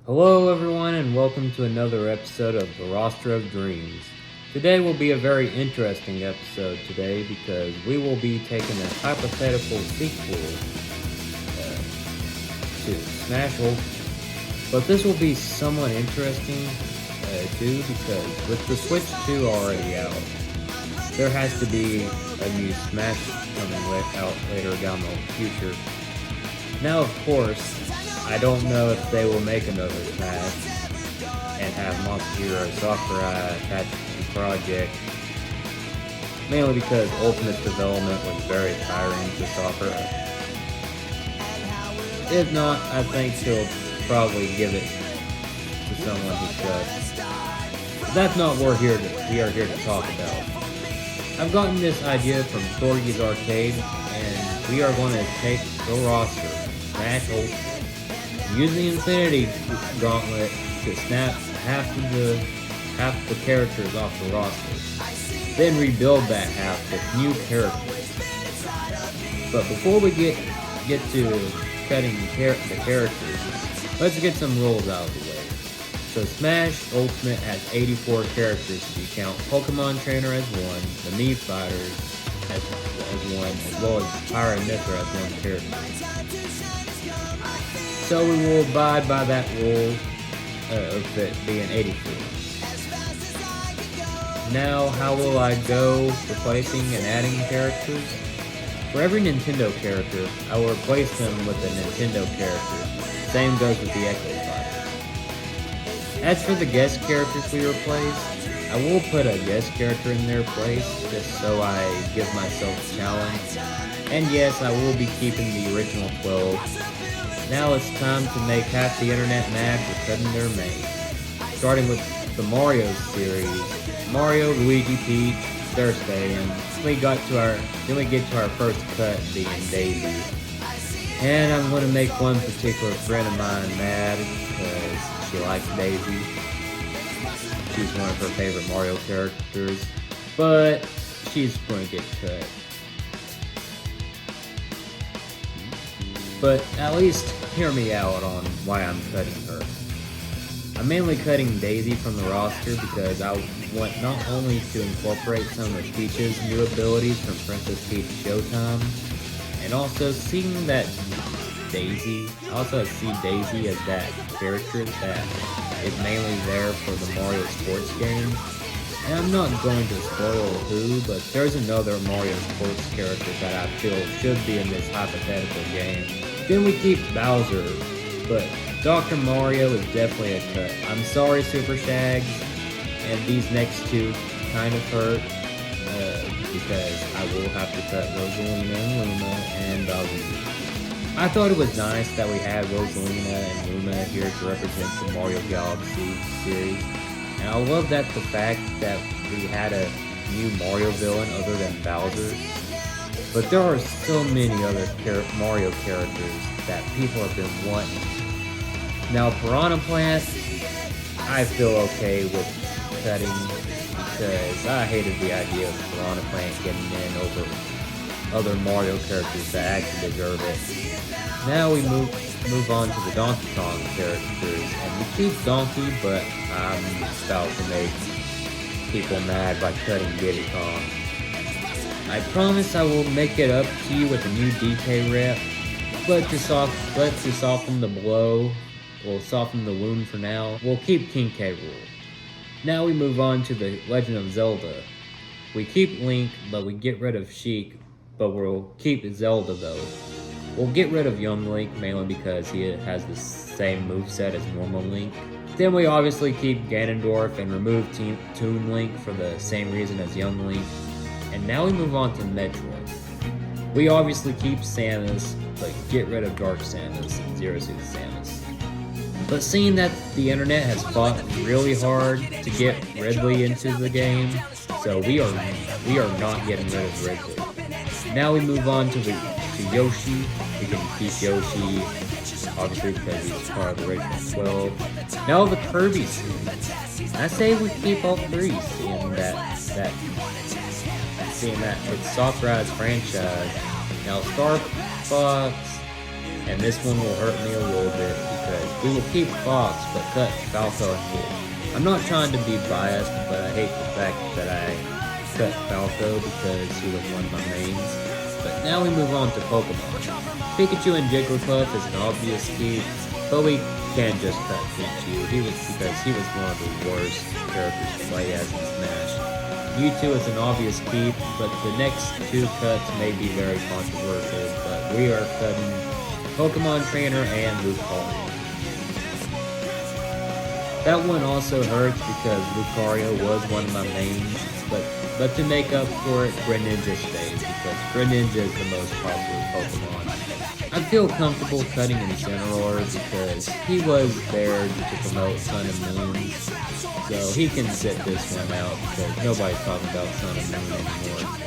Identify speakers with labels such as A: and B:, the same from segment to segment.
A: Hello, everyone, and welcome to another episode of The Roster of Dreams. Today will be a very interesting episode because we will be taking a hypothetical sequel to Smash Ultimate. But this will be somewhat interesting too because with the Switch 2 already out, there has to be a new Smash coming out later down the future. Now, of course, I don't know if they will make another Smash and have Monster Hero Sakurai attached to the project, mainly because Ultimate development was very tiring to Sakurai. If not, I think he'll probably give it to someone he trusts. That's not what we are here to talk about. I've gotten this idea from Thorgi's Arcade, and we are going to take the roster, Smash Ultimate, use the Infinity Gauntlet to snap half the characters off the roster, then rebuild that half with new characters. But before we get to cutting the characters, let's get some rules out of the way. So Smash Ultimate has 84 characters if you count Pokemon Trainer as one, the Mii Fighters as one, as well as Pyra and Mythra as one character. So we will abide by that rule of it being 84. Now, how will I go replacing and adding characters? For every Nintendo character, I will replace them with a Nintendo character. Same goes with the Echo Fighters. As for the guest characters we replace, I will put a guest character in their place just so I give myself a challenge. And yes, I will be keeping the original 12. Now it's time to make half the internet mad for cutting their main. Starting with the Mario series, Mario, Luigi, Peach, they're staying. Then we get to our first cut being Daisy. And I'm going to make one particular friend of mine mad because she likes Daisy. She's one of her favorite Mario characters, but she's going to get cut. But at least hear me out on why I'm cutting her. I'm mainly cutting Daisy from the roster because I want not only to incorporate some of Peach's new abilities from Princess Peach Showtime, and also seeing that Daisy, I also see Daisy as that character that is mainly there for the Mario sports game. And I'm not going to spoil who, but there's another Mario sports character that I feel should be in this hypothetical game. Then we keep Bowser, but Dr. Mario is definitely a cut. I'm sorry, Super Shags, and these next two kind of hurt, because I will have to cut Rosalina and Luma and Bowser. I thought it was nice that we had Rosalina and Luma here to represent the Mario Galaxy series. And I love that the fact that we had a new Mario villain other than Bowser. But there are so many other Mario characters that people have been wanting. Now, Piranha Plant, I feel okay with cutting because I hated the idea of Piranha Plant getting in over other Mario characters that actually deserve it. Now we move on to the Donkey Kong characters, and we keep Donkey, but I'm about to make people mad by cutting Diddy Kong. I promise I will make it up to you with a new DK rep, but to soften the blow, we'll soften the wound for now, we'll keep King K. Rool. Now we move on to the Legend of Zelda. We keep Link, but we get rid of Sheik, but we'll keep Zelda though. We'll get rid of Young Link, mainly because he has the same moveset as normal Link. Then we obviously keep Ganondorf and remove Toon Link for the same reason as Young Link. And now we move on to Metroid. We obviously keep Samus, but get rid of Dark Samus and Zero Suit Samus. But seeing that the internet has fought really hard to get Ridley into the game, so we are not getting rid of Ridley. Now we move on to Yoshi. We can keep Yoshi, obviously because he's part of the original 12. Now the Kirby series. I say we keep all three, seeing that it's Sakurai's franchise. Now Star Fox, and this one will hurt me a little bit because we will keep Fox but cut Falco and Wolf. I'm not trying to be biased, but I hate the fact that I cut Falco because he was one of my mains. But now we move on to Pokemon. Pikachu and Jigglypuff is an obvious keep, but we can't just cut Pikachu because he was one of the worst characters to play as in Smash. Mewtwo is an obvious keep, but the next two cuts may be very controversial, but we are cutting Pokemon Trainer and Lucario. That one also hurts because Lucario was one of my mains, but to make up for it, Greninja stays because Greninja is the most popular Pokemon. I feel comfortable cutting Incineroar because he was there to promote Sun and Moon, so he can sit this one out because nobody's talking about Sun and Moon anymore.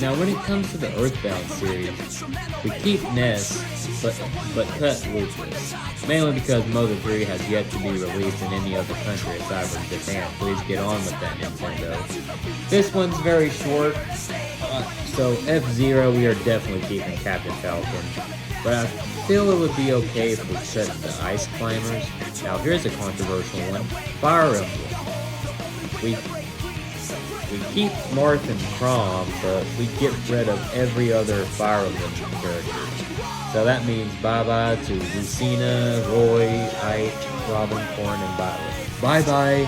A: Now when it comes to the Earthbound series, we keep Ness, but cut Lucas, mainly because Mother 3 has yet to be released in any other country aside from Japan. Please get on with that, Nintendo. This one's very short, so F-Zero we are definitely keeping Captain Falcon, but I feel it would be okay if we cut the Ice Climbers. Now here's a controversial one, Fire Emblem. We keep Marth and Chrom, but we get rid of every other Fire Emblem character. So that means bye-bye to Lucina, Roy, Ike, Robin, Corn, and Violet. Bye-bye!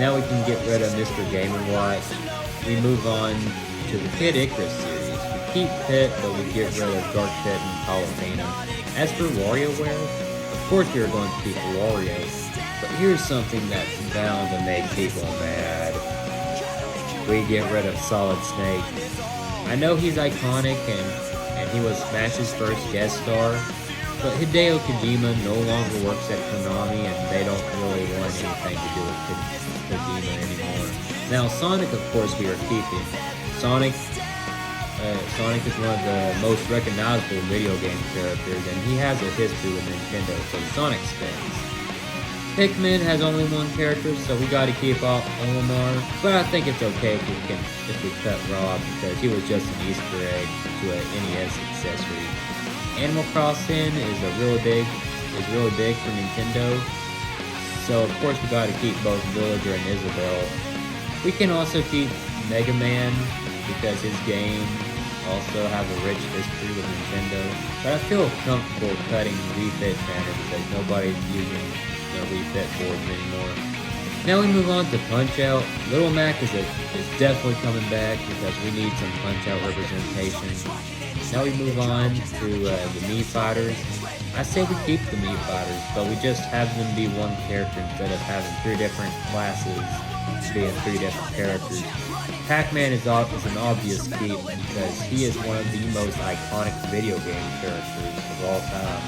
A: Now we can get rid of Mr. Game & Watch. We move on to the Kid Icarus series. We keep Pit, but we get rid of Dark Pit and Palutena. As for WarioWare, of course we are going to keep Wario. But here's something that's bound to make people mad. We get rid of Solid Snake. I know he's iconic and he was Smash's first guest star, but Hideo Kojima no longer works at Konami and they don't really want anything to do with Kojima anymore. Now Sonic, of course, we are keeping. Sonic is one of the most recognizable video game characters and he has a history with Nintendo, so Sonic stays. Pikmin has only one character, so we gotta keep off Olimar, but I think it's okay if we cut Rob because he was just an Easter egg to an NES accessory. Animal Crossing is really big for Nintendo, so of course we gotta keep both Villager and Isabelle. We can also keep Mega Man because his game also has a rich history with Nintendo, but I feel comfortable cutting Refit Banner because nobody's using refit boards anymore. Now we move on to Punch-Out. Little Mac is definitely coming back because we need some Punch-Out representation. Now we move on to the Mii Fighters. I say we keep the Mii Fighters, but we just have them be one character instead of having 3 different classes being 3 different characters. Pac-Man is an obvious keep because he is one of the most iconic video game characters of all time.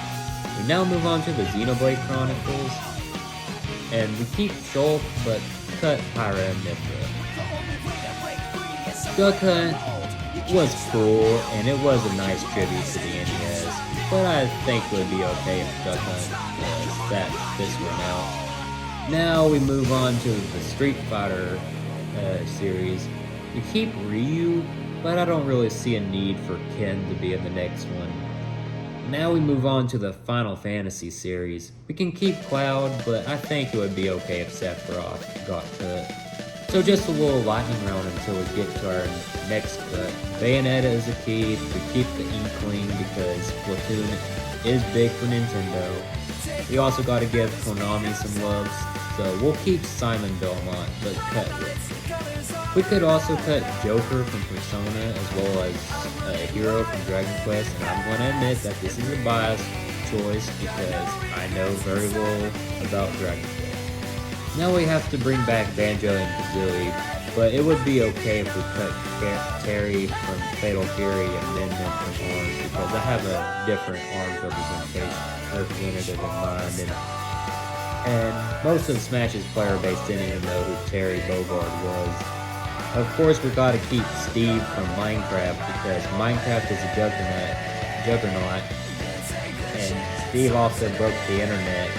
A: We now move on to the Xenoblade Chronicles, and we keep Shulk, but cut Pyra and Mithra. Duck Hunt was cool, and it was a nice tribute to the NES, but I think it would be okay if Duck Hunt sat this one out. Now we move on to the Street Fighter series. We keep Ryu, but I don't really see a need for Ken to be in the next one. Now we move on to the Final Fantasy series. We can keep Cloud, but I think it would be okay if Sephiroth got cut. So just a little lightning round until we get to our next cut. Bayonetta is a keep. We keep the Inkling because Splatoon is big for Nintendo. We also gotta give Konami some love, so we'll keep Simon Belmont, but cut Rick. We could also cut Joker from Persona as well as Hero from Dragon Quest, and I'm going to admit that this is a biased choice because I know very well about Dragon Quest. Now we have to bring back Banjo and Kazooie, but it would be okay if we cut Terry from Fatal Fury and then him from ARMS because I have a different ARMS representative in mind, and most of Smash's player base didn't even know who Terry Bogard was. Of course, we gotta keep Steve from Minecraft because Minecraft is a juggernaut, and Steve also broke the internet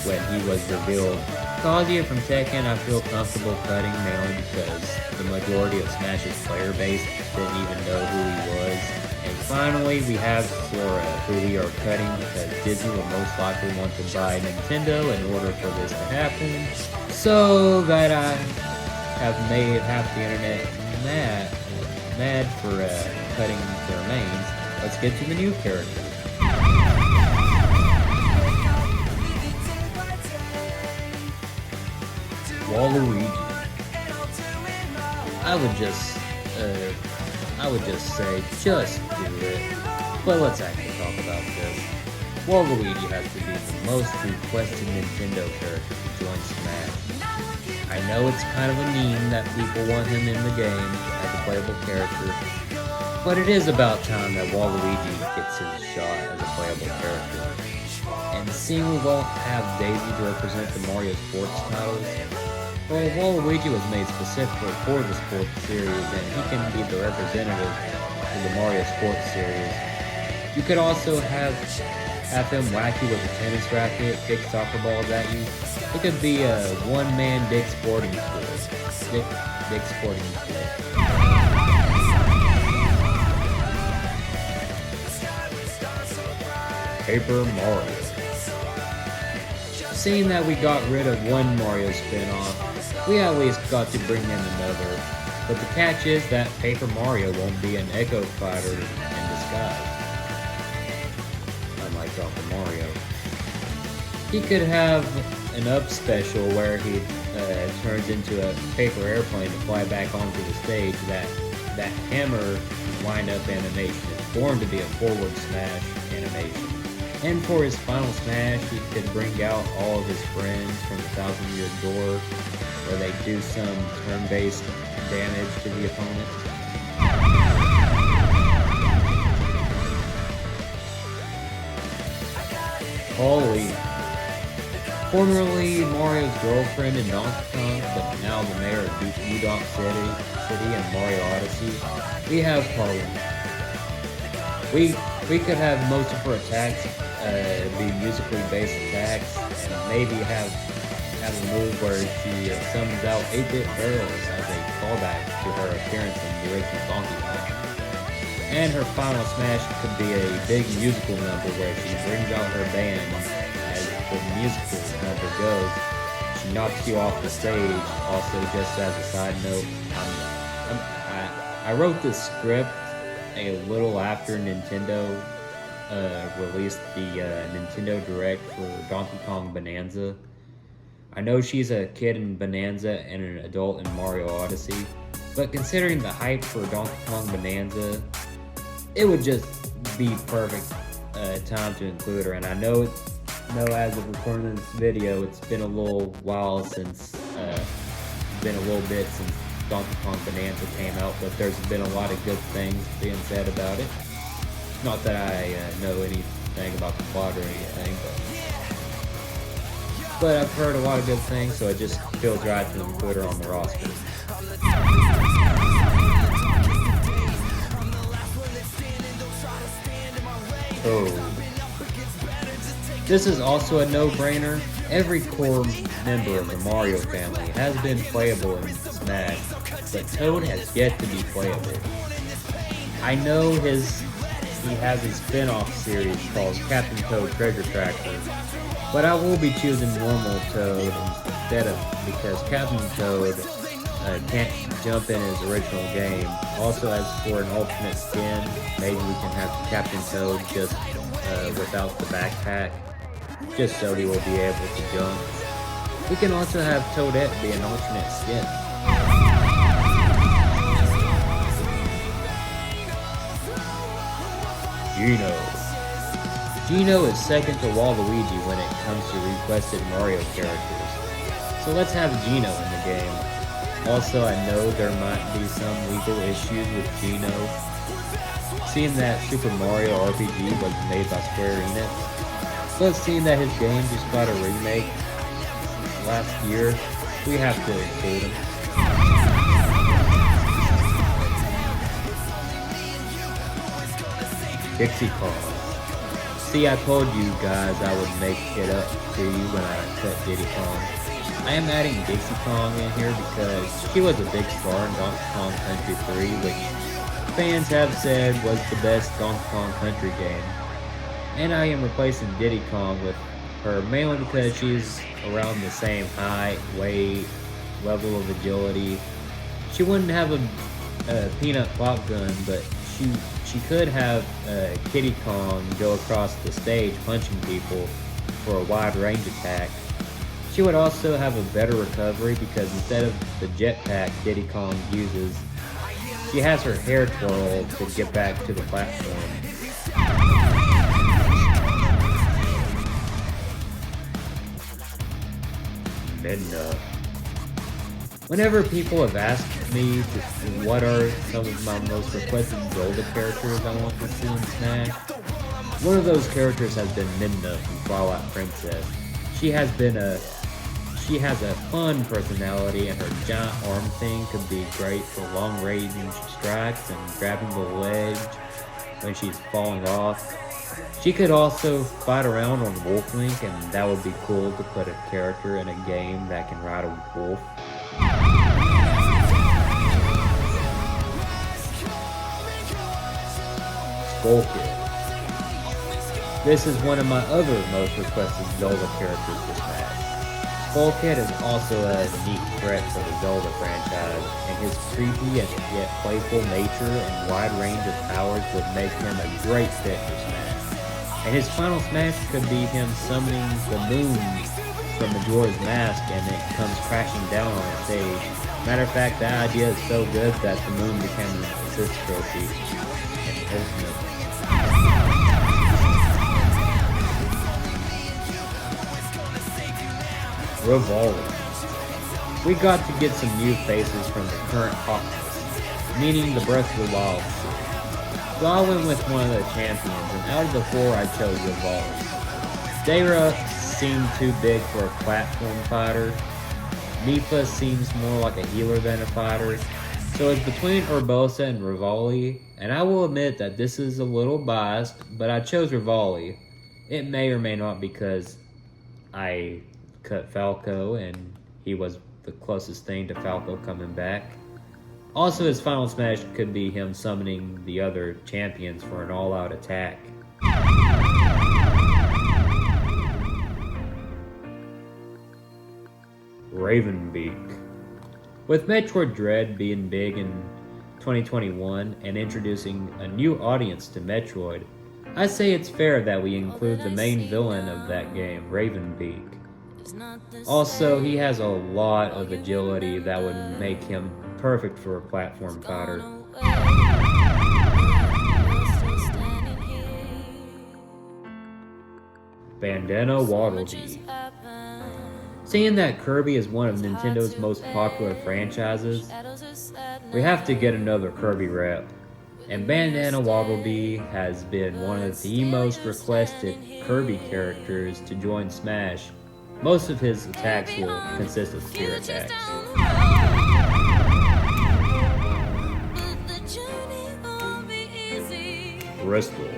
A: when he was revealed Kazuya from Tekken I feel comfortable cutting mainly because the majority of Smash's player base didn't even know who he was. And finally we have Sora, who we are cutting because Disney will most likely want to buy Nintendo in order for this to happen. So that I have made half the internet mad for cutting the remains, let's get to the new character. Waluigi. I would just say, just do it. But let's actually talk about this. Waluigi has to be the most requested Nintendo character to join Smash. I know it's kind of a meme that people want him in the game as a playable character, but it is about time that Waluigi gets his shot as a playable character. And seeing we won't have Daisy to represent the Mario Sports titles, well, Waluigi was made specifically for the Sports series, and he can be the representative of the Mario Sports series. You could also have him wacky with a tennis racket, kick soccer balls at you. It could be a one-man Dick Sporting School. Dick Sporting School. Paper Mario. Seeing that we got rid of one Mario spin-off, we at least got to bring in another. But the catch is that Paper Mario won't be an Echo Fighter in disguise. Unlike Dr. Mario. He could have an up special where he turns into a paper airplane to fly back onto the stage. That hammer wind-up animation is born to be a forward smash animation. And for his final smash, he could bring out all of his friends from the 1,000-Year Door, where they do some turn-based damage to the opponent. Holly. Formerly Mario's girlfriend in Donkey Kong, but now the mayor of Udon City and Mario Odyssey, we have Holly. We could have most of her attacks be musically based attacks, and maybe have a move where she summons out 8-bit barrels as a callback to her appearance in the original Donkey Kong. And her final smash could be a big musical number where she brings out her band. As the musical number goes, she knocks you off the stage. Also, just as a side note, I wrote this script a little after Nintendo released the Nintendo Direct for Donkey Kong Bonanza. I know she's a kid in Bonanza and an adult in Mario Odyssey, but considering the hype for Donkey Kong Bonanza, it would just be perfect time to include her. And I know as of recording this video, it's been a little while since, since Donkey Kong Bonanza came out, but there's been a lot of good things being said about it. Not that I know anything about the plot or anything, but I've heard a lot of good things, so it just feels right to include her on the roster. Oh. This is also a no-brainer. Every core member of the Mario family has been playable in Smash, but Toad has yet to be playable. I know he has a spin-off series called Captain Toad Treasure Tracker, but I will be choosing normal Toad instead because Captain Toad can't jump in his original game. Also, as for an alternate skin, maybe we can have Captain Toad just without the backpack, just so he will be able to jump. We can also have Toadette be an alternate skin. Gino is second to Waluigi when it comes to requested Mario characters. So let's have Gino in the game. Also, I know there might be some legal issues with Gino, seeing that Super Mario RPG was made by Square Enix. But seeing that his game just got a remake last year, we have to include him. Dixie Kong. See, I told you guys I would make it up to you when I cut Diddy Kong. I am adding Dixie Kong in here because she was a big star in Donkey Kong Country 3, which fans have said was the best Donkey Kong Country game. And I am replacing Diddy Kong with her mainly because she's around the same height, weight, level of agility. She wouldn't have a peanut pop gun, but she could have Kitty Kong go across the stage punching people for a wide range attack. She would also have a better recovery because instead of the jetpack Diddy Kong uses, she has her hair twirl to get back to the platform. Midna. Whenever people have asked me what are some of my most requested Zelda characters I want to see in Smash, one of those characters has been Midna from Twilight Princess. She has a fun personality, and her giant arm thing could be great for long range strikes and grabbing the ledge when she's falling off. She could also fight around on Wolf Link, and that would be cool to put a character in a game that can ride a wolf. Skull Kid. This is one of my other most requested Zelda characters for Smash. Skull Kid is also a neat threat for the Zelda franchise, and his creepy and yet playful nature and wide range of powers would make him a great fit for Smash. And his final Smash could be him summoning the moon from Majora's Mask and it comes crashing down on the stage. Matter of fact, that idea is so good that the moon became an assist trophy. And ultimate. Rivali. We got to get some new faces from the current Hawk list, meaning the Breath of the Wild series. So I went with one of the champions, and out of the four I chose Rivali. Dara seemed too big for a platform fighter. Mipha seems more like a healer than a fighter. So it's between Urbosa and Rivali, and I will admit that this is a little biased, but I chose Rivali. It may or may not because I cut Falco and he was the closest thing to Falco coming back. Also, his final smash could be him summoning the other champions for an all-out attack. Ravenbeak. With Metroid Dread being big in 2021 and introducing a new audience to Metroid, I say it's fair that we include the main villain of that game, Ravenbeak. Also, he has a lot of agility that would make him perfect for a platform fighter. Bandana Waddle Dee. Seeing that Kirby is one of Nintendo's most popular franchises, we have to get another Kirby rep. And Bandana Waddle Dee has been one of the most requested Kirby characters to join Smash. Most of his attacks will consist of spear attacks. Bristol.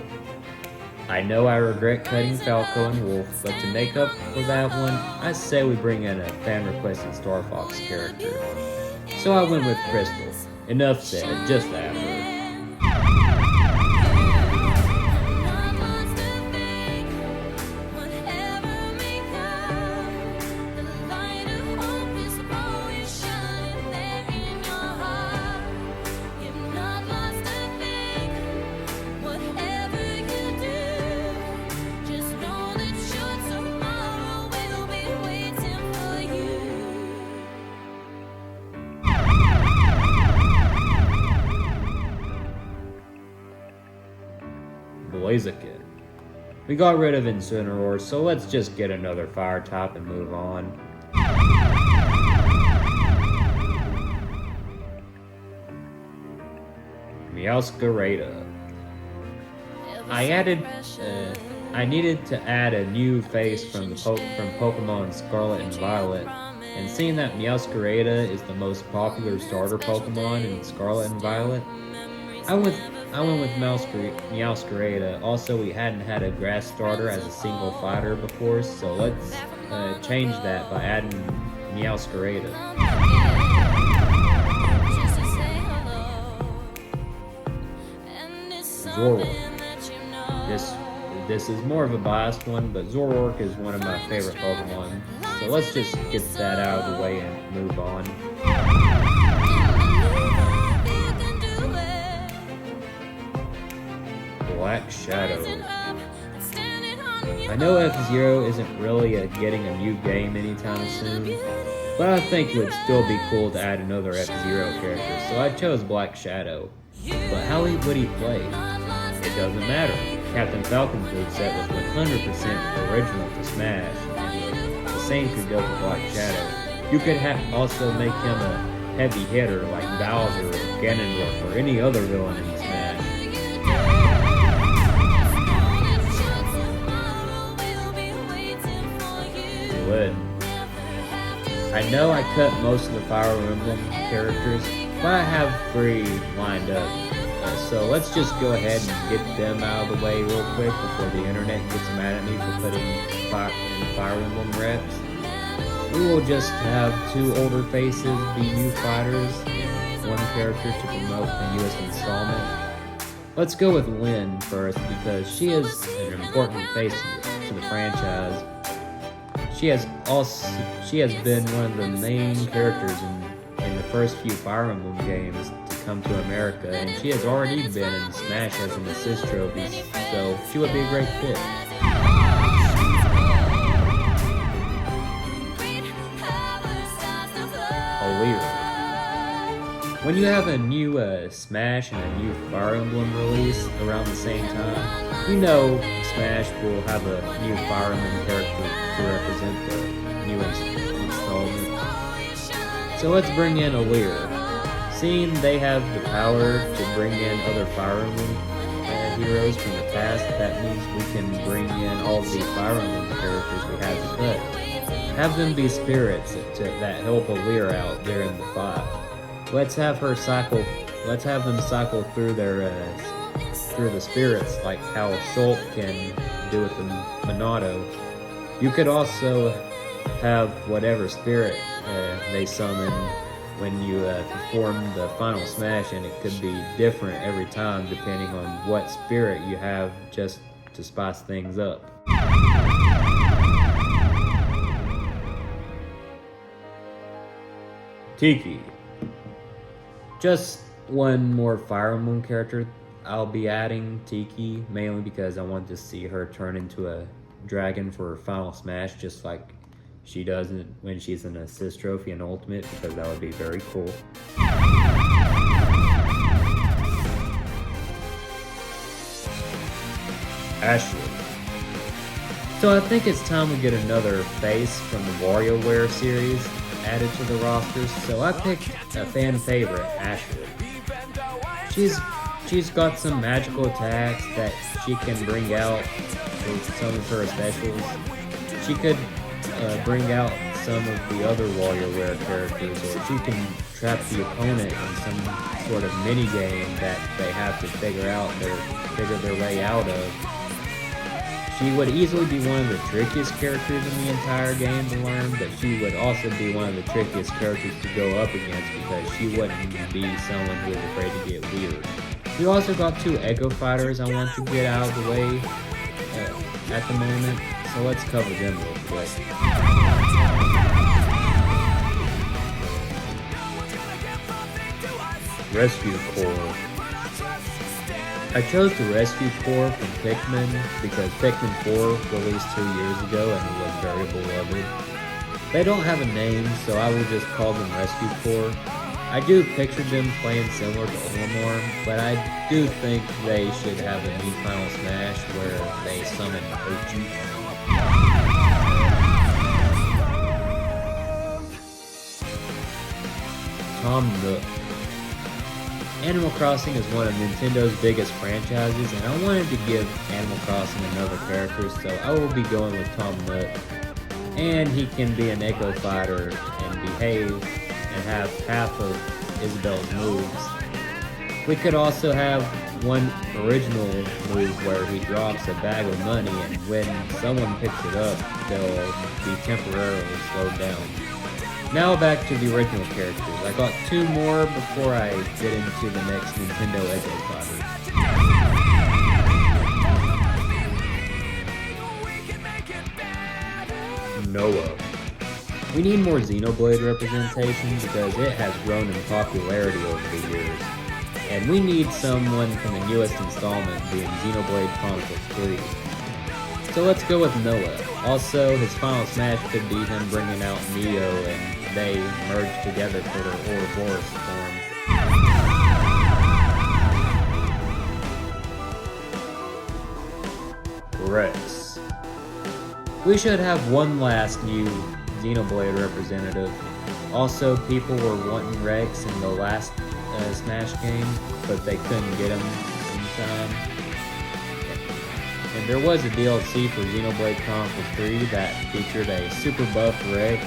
A: I know I regret cutting Falco and Wolf, but to make up for that one, I say we bring in a fan-requested Star Fox character. So I went with Crystal. Enough said, just after. Blaziken. We got rid of Incineroar, so let's just get another fire type and move on. Meowscarada. I needed to add a new face from Pokemon Scarlet and Violet, and seeing that Meowscarada is the most popular starter Pokemon in Scarlet and Violet, I went with Meowscarada. Also, we hadn't had a grass starter as a single fighter before, so let's change that by adding Meowscarada. Zorork. This is more of a biased one, but Zorork is one of my favorite Pokemon. So let's just get that out of the way and move on. Black Shadow. I know F-Zero isn't really getting a new game anytime soon, but I think it would still be cool to add another F-Zero character, so I chose Black Shadow. But how would he play? It doesn't matter. Captain Falcon's moveset was 100% original to Smash, and the same could go for Black Shadow. You could also make him a heavy hitter like Bowser or Ganondorf or any other villain in Smash. Would. I know I cut most of the Fire Emblem characters, but I have 3 lined up. So let's just go ahead and get them out of the way real quick before the internet gets mad at me for putting Fire Emblem reps. We will just have 2 older faces be new fighters, 1 character to promote the newest installment. Let's go with Lynn first because she is an important face to the franchise. She has been one of the main characters in the first few Fire Emblem games to come to America, and she has already been in Smash as an assist trophy, so she would be a great fit. Alear. When you have a new Smash and a new Fire Emblem release around the same time, you know Smash will have a new Fire Emblem character to represent the new installment. So let's bring in Alear. Seeing they have the power to bring in other Fire Emblem heroes from the past, that means we can bring in all the Fire Emblem characters we had to cut. Have them be spirits that help Alear out during the fight. Let's have them cycle through through the spirits like how Shulk can do with the Monado. You could also have whatever spirit they summon when you perform the final smash, and it could be different every time depending on what spirit you have, just to spice things up. Tiki. Just one more Fire Emblem character I'll be adding, Tiki, mainly because I want to see her turn into a dragon for her final smash, just like she does when she's an assist trophy in Ultimate, because that would be very cool. Ashley. So I think it's time we get another face from the WarioWare series added to the rosters, so I picked a fan favorite, Ashley. She's got some magical attacks that she can bring out with some of her specials. She could bring out some of the other WarioWare characters, or she can trap the opponent in some sort of mini game that they have to figure their way out of. She would easily be one of the trickiest characters in the entire game to learn, but she would also be one of the trickiest characters to go up against because she wouldn't be someone who is afraid to get weird. We also got 2 Echo Fighters I want to get out of the way at the moment, so let's cover them real quick. Rescue Corps. I chose the Rescue Corps from Pikmin because Pikmin 4 released 2 years ago and it was very beloved. They don't have a name, so I will just call them Rescue Corps. I do picture them playing similar to Olimar, but I do think they should have a new Final Smash where they summon Ochi. Tom Nook. Animal Crossing is one of Nintendo's biggest franchises, and I wanted to give Animal Crossing another character, so I will be going with Tom Nook. And he can be an Echo Fighter and behave and have half of Isabelle's moves. We could also have one original move where he drops a bag of money, and when someone picks it up, they'll be temporarily slowed down. Now back to the original characters. I got two more before I get into the next Nintendo Echo Fighter. Noah. We need more Xenoblade representation because it has grown in popularity over the years. And we need someone from the newest installment being Xenoblade Chronicles 3. So let's go with Noah. Also, his final smash could be him bringing out Neo and they merge together for their Ouroboros form. Rex. We should have one last new Xenoblade representative. Also, people were wanting Rex in the last Smash game, but they couldn't get him in time. And there was a DLC for Xenoblade Chronicles 3 that featured a super buff Rex,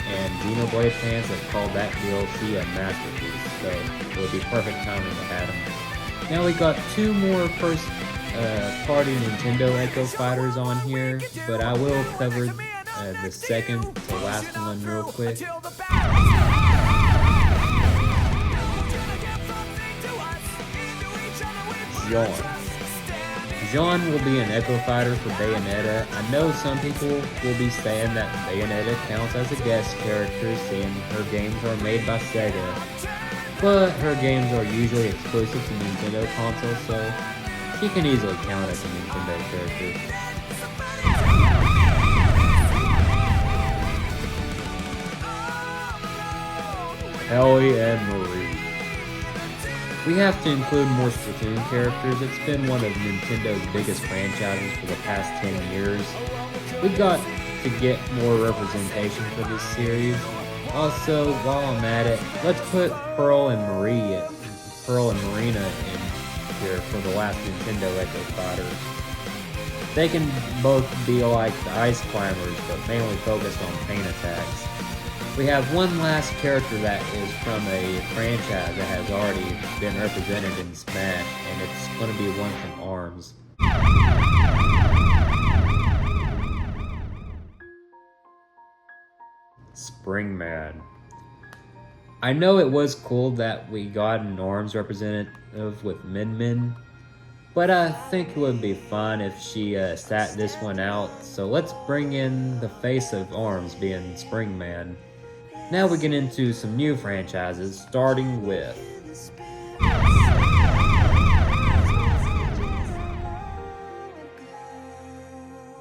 A: and Xenoblade fans have called that DLC a masterpiece, so it would be perfect timing to have him. Now we got two more first-party Nintendo Echo Fighters on here, but I will cover the second to last one real quick. Jean will be an Echo Fighter for Bayonetta. I know some people will be saying that Bayonetta counts as a guest character, seeing her games are made by Sega, but her games are usually exclusive to Nintendo consoles, so she can easily count as a Nintendo character. Ellie and Marie. We have to include more Splatoon characters. It's been one of Nintendo's biggest franchises for the past 10 years. We've got to get more representation for this series. Also, while I'm at it, let's put Pearl and Marina in here for the last Nintendo Echo Fighter. They can both be like the Ice Climbers, but mainly focused on pain attacks. We have one last character that is from a franchise that has already been represented in Smash, and it's going to be one from ARMS. Springman. I know it was cool that we got an ARMS representative with Min Min, but I think it would be fun if she sat this one out, so let's bring in the face of ARMS being Springman. Now we get into some new franchises, starting with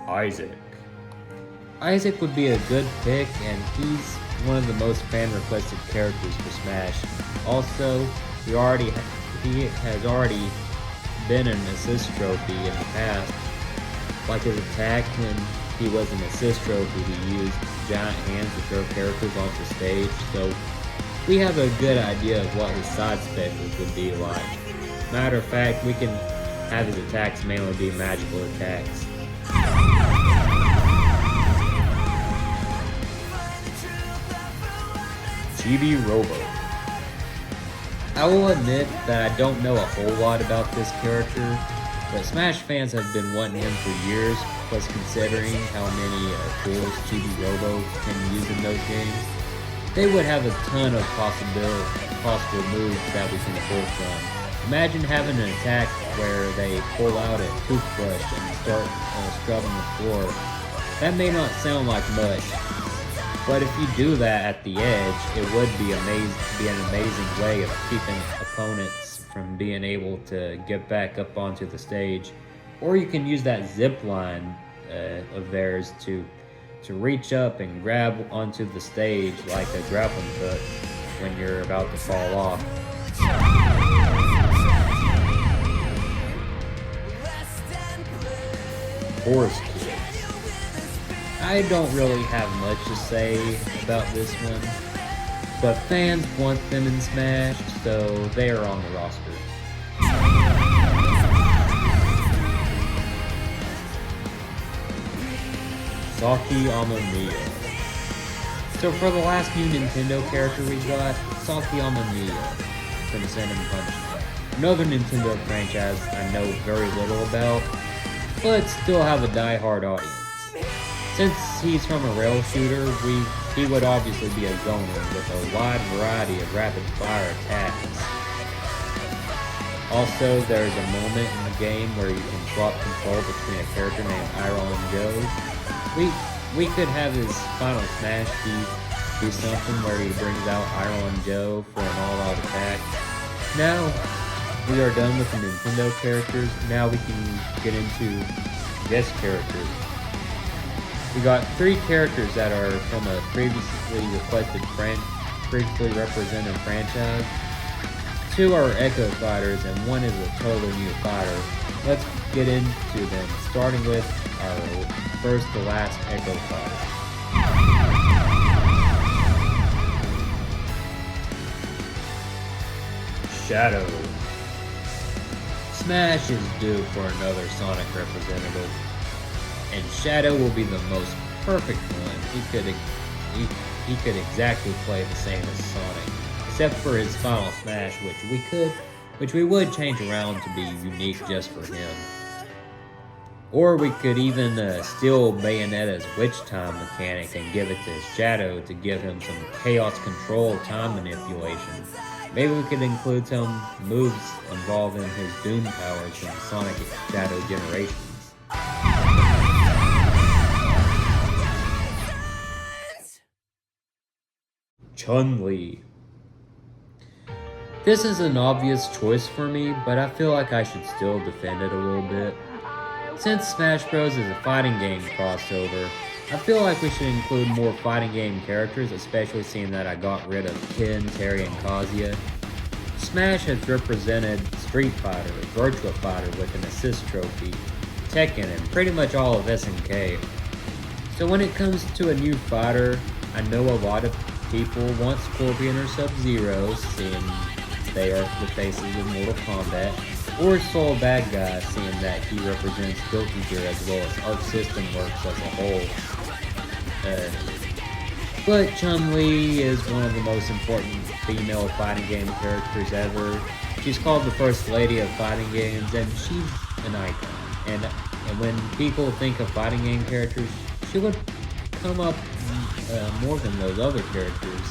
A: Isaac. Isaac would be a good pick, and he's one of the most fan-requested characters for Smash. Also, he has already been an assist trophy in the past. Like his attack when he was an assist trophy, he used giant hands to throw characters off the stage, so we have a good idea of what his side specials would be like. Matter of fact, we can have his attacks mainly be magical attacks. Chibi Robo. I will admit that I don't know a whole lot about this character, but Smash fans have been wanting him for years, plus considering how many tools Chibi Robo can use in those games, they would have a ton of possible moves that we can pull from. Imagine having an attack where they pull out a toothbrush and start scrubbing the floor. That may not sound like much, but if you do that at the edge, it would be an amazing way of keeping opponents from being able to get back up onto the stage. Or you can use that zip line of theirs to reach up and grab onto the stage like a grappling hook when you're about to fall off. Horse Kids. I don't really have much to say about this one, but fans want them in Smash, so they are on the roster. Saki Amamiya. So for the last new Nintendo character we got, Saki Amamiya from Sin and Punishment. Another Nintendo franchise I know very little about, but still have a die-hard audience. Since he's from a rail shooter, he would obviously be a zoner with a wide variety of rapid fire attacks. Also, there's a moment in the game where you can swap control between a character named Iron Joe. We could have his final smash be something where he brings out Iron Joe for an all-out attack. Now we are done with the Nintendo characters. Now we can get into guest characters. We got 3 characters that are from a previously represented franchise. 2 are Echo Fighters and 1 is a totally new fighter. Let's get into them, starting with our first to last Echo Fighter. Shadow. Smash is due for another Sonic representative, and Shadow will be the most perfect one. He could exactly play the same as Sonic, except for his final smash, which we would change around to be unique just for him. Or we could even steal Bayonetta's Witch Time mechanic and give it to Shadow to give him some chaos control time manipulation. Maybe we could include some moves involving his Doom powers from Sonic Shadow Generations. Chun-Li. This is an obvious choice for me, but I feel like I should still defend it a little bit. Since Smash Bros. Is a fighting game crossover, I feel like we should include more fighting game characters, especially seeing that I got rid of Ken, Terry, and Kazuya. Smash has represented Street Fighter, Virtua Fighter with an assist trophy, Tekken, and pretty much all of SNK. So when it comes to a new fighter, I know a lot of people want Scorpion or Sub-Zero, seeing they are the faces of Mortal Kombat, or Soul Bad Guy, seeing that he represents Guilty Gear as well as Arc System Works as a whole. But Chun-Li is one of the most important female fighting game characters ever. She's called the First Lady of Fighting Games, and she's an icon. And when people think of fighting game characters, she would come up more than those other characters.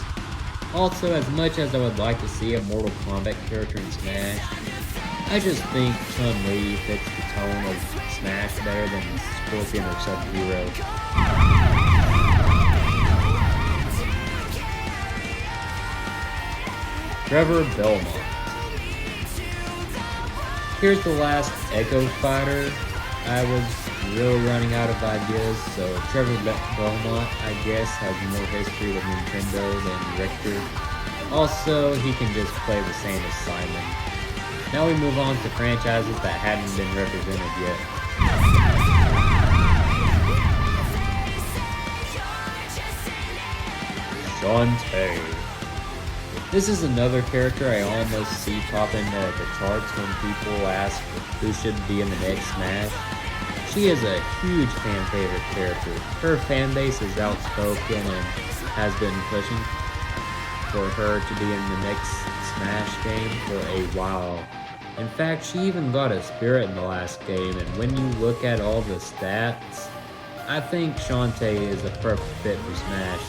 A: Also, as much as I would like to see a Mortal Kombat character in Smash, I just think Chun-Li fits the tone of Smash better than Scorpion or Sub-Zero. Trevor Belmont. Here's the last Echo Fighter. I was really running out of ideas, so Trevor Belmont, I guess, has more history with Nintendo than Richter. Also, he can just play the same as Simon. Now we move on to franchises that hadn't been represented yet. Shantae. This is another character I almost see popping the charts when people ask who should be in the next Smash. She is a huge fan favorite character. Her fan base is outspoken and has been pushing for her to be in the next Smash game for a while. In fact, she even got a Spirit in the last game, and when you look at all the stats, I think Shantae is a perfect fit for Smash.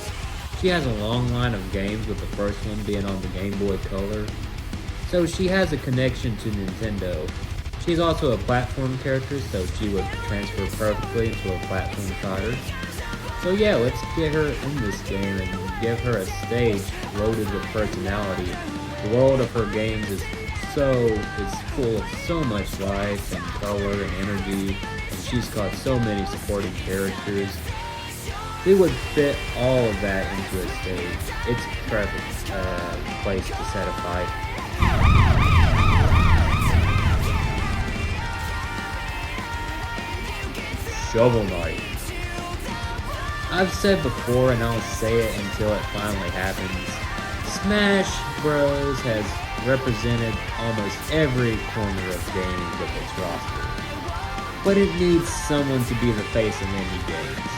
A: She has a long line of games, with the first one being on the Game Boy Color, so she has a connection to Nintendo. She's also a platform character, so she would transfer perfectly into a platform fighter. So yeah, let's get her in this game and give her a stage loaded with personality. The world of her games is full of so much life and color and energy, and she's got so many supporting characters. We would fit all of that into a stage. It's a perfect place to set a fight. Shovel Knight. I've said before, and I'll say it until it finally happens. Smash Bros. Has represented almost every corner of gaming with its roster. But it needs someone to be the face of indie games.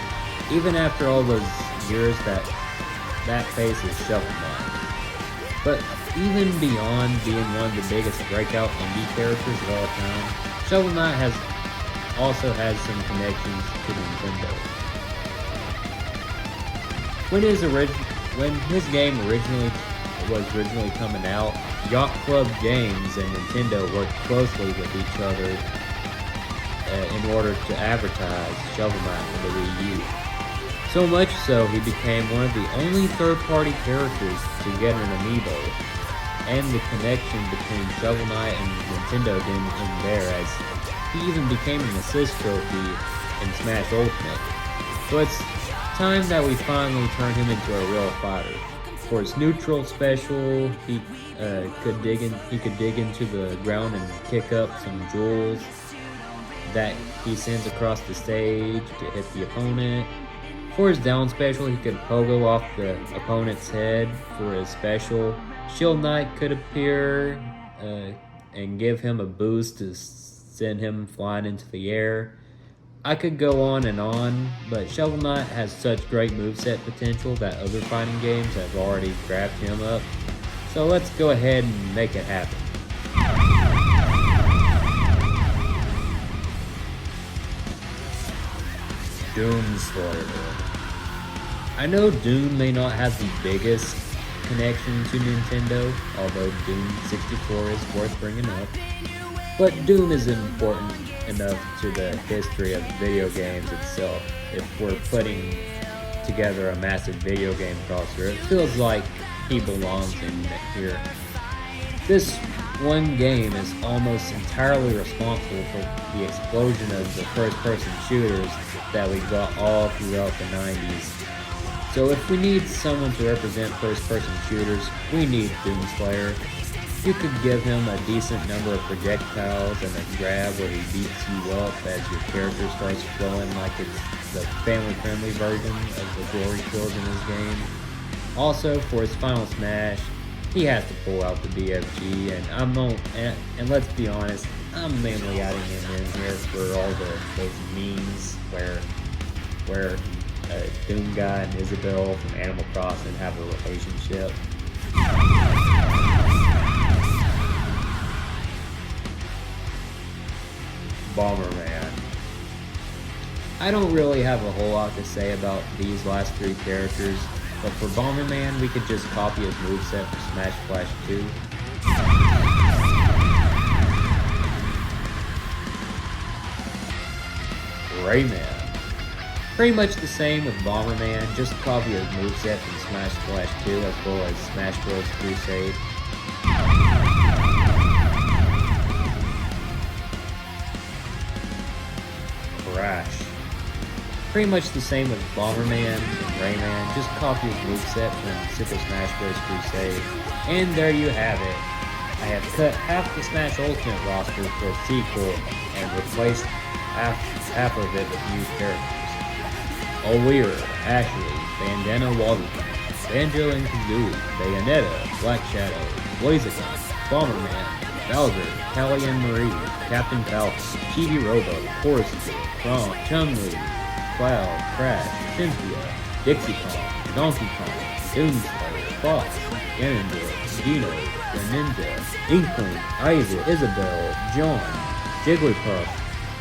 A: Even after all those years, that face is Shovel Knight. But even beyond being one of the biggest breakout indie characters of all time, Shovel Knight also has some connections to Nintendo. When his game was originally coming out, Yacht Club Games and Nintendo worked closely with each other in order to advertise Shovel Knight on the Wii U. So much so, he became one of the only third-party characters to get an amiibo, and the connection between Shovel Knight and Nintendo didn't end there, as he even became an assist trophy in Smash Ultimate. So it's time that we finally turned him into a real fighter. For his neutral special, he could dig into the ground and kick up some jewels that he sends across the stage to hit the opponent. For his down special, he could pogo off the opponent's head. For his special, Shield Knight could appear and give him a boost to send him flying into the air. I could go on, but Shovel Knight has such great moveset potential that other fighting games have already grabbed him up. So let's go ahead and make it happen. Doomslayer. I know Doom may not have the biggest connection to Nintendo, although Doom 64 is worth bringing up. But Doom is important enough to the history of video games itself. If we're putting together a massive video game crosser, it feels like he belongs in here. This one game is almost entirely responsible for the explosion of the first-person shooters that we got all throughout the 90s. So if we need someone to represent first-person shooters, we need Doomslayer. You could give him a decent number of projectiles and a grab where he beats you up as your character starts flowing like it's the family-friendly version of the glory kills in his game. Also, for his final smash, he has to pull out the BFG, and let's be honest, I'm mainly adding him in here for all those memes where Doom Guy and Isabelle from Animal Crossing have a relationship. Bomberman. I don't really have a whole lot to say about these last three characters, but for Bomberman, we could just copy his moveset for Smash Flash 2. Rayman. Pretty much the same with Bomberman, just copy his moveset from Smash Flash 2 as well as Smash Bros. Crusade. Crash. Pretty much the same with Bomberman and Rayman, just copy his moveset from Super Smash Bros. Crusade. And there you have it. I have cut half the Smash Ultimate roster for a sequel and replaced half of it with new characters. O'Leary, Ashley, Bandana Waddleton, Banjo and Kazooie, Bayonetta, Black Shadow, Blaziken, Bomberman, Bowser, Callie and Marie, Captain Falcon, Chibi Robo, Horace, Kron, Chun-Li, Cloud, Crash, Cynthia, Dixie Kong, Donkey Kong, Doomslayer, Fox, Ganondorf, Dino, Greninja, Inkling, Isaac, Isabelle, John, Jigglypuff,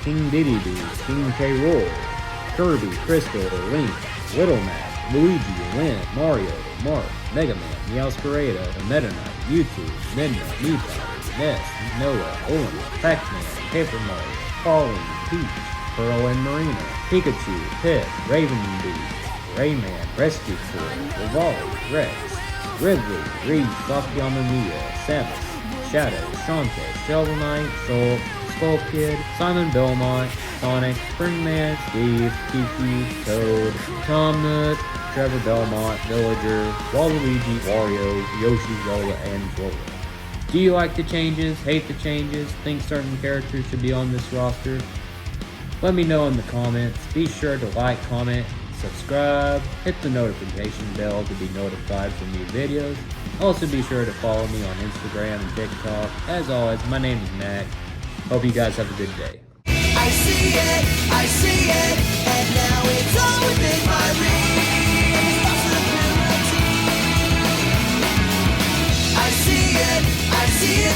A: King Dedede, King K. Rool, Kirby, Crystal, Link, Little Mac, Luigi, Lynn, Mario, Mark, Mega Man, Meowscarada, Meta Knight, Mewtwo, Midna, Meowth, Ness, Noah, Owen, Pac-Man, Paper Mario, Pauline, Peach, Pearl and Marina, Pikachu, Pip, Ravenbeak, Rayman, Rescue Corps, Revali, Rex, Ridley, Reed, Sakuyama Mia, Samus, Shadow, Shantae, Shovel Knight, Soul, Skull Kid, Simon Belmont, Sonic, Springman, Steve, Kiki, Toad, Tom Nook, Trevor Belmont, Villager, Waluigi, Wario, Yoshi, Zola, and Zola. Do you like the changes? Hate the changes? Think certain characters should be on this roster? Let me know in the comments. Be sure to like, comment, subscribe, hit the notification bell to be notified for new videos. Also be sure to follow me on Instagram and TikTok. As always, my name is Mac. Hope you guys have a good day.
B: I see it, and now it's all within my reach. Possibility. I see it,